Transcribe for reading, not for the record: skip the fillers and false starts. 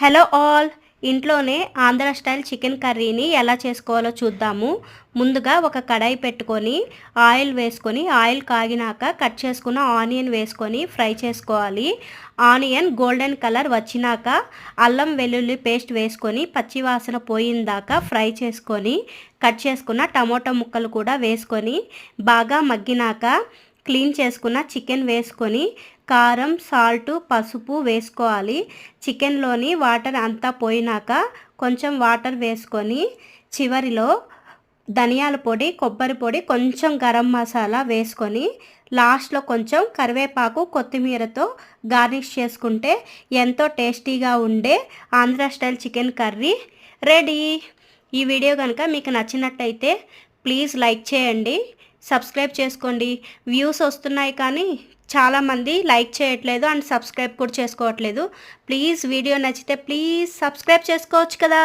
Hello all, ఇంట్లోనే Andhra style chicken కర్రీని ఎలా చేసుకోవాలో చూద్దాము. ముందుగా ఒక కడాయి పెట్టుకొని ఆయిల్ వేసుకొని ఆయిల్ కాగినాక కట్ చేసుకున్న ఆనియన్ వేసుకొని ఫ్రై చేసుకోవాలి. ఆనియన్ గోల్డెన్ కలర్ వచ్చినాక అల్లం వెల్లుల్లి పేస్ట్ వేసుకొని పచ్చివాసన పోయిందాకా ఫ్రై చేసుకొని కట్ చేసుకున్న టమోటా ముక్కలు కూడా వేసుకొని బాగా మగ్గినాక క్లీన్ చేసుకున్న చికెన్ వేసుకొని కారం, సాల్ట్, పసుపు వేసుకోవాలి. చికెన్లోని వాటర్ అంతా పోయినాక కొంచెం వాటర్ వేసుకొని చివరిలో ధనియాల పొడి, కొబ్బరి పొడి, కొంచెం గరం మసాలా వేసుకొని లాస్ట్లో కొంచెం కరివేపాకు, కొత్తిమీరతో గార్నిష్ చేసుకుంటే ఎంతో టేస్టీగా ఉండే Andhra style chicken curry ready. ఈ వీడియో కనుక మీకు నచ్చినట్టయితే ప్లీజ్ లైక్ చేయండి, సబ్స్క్రైబ్ చేసుకోండి. వ్యూస్ వస్తున్నాయి కానీ చాలామంది లైక్ చేయట్లేదు అండ్ సబ్స్క్రైబ్ కూడా చేసుకోవట్లేదు. ప్లీజ్ వీడియో నచ్చితే ప్లీజ్ సబ్స్క్రైబ్ చేసుకోవచ్చు కదా.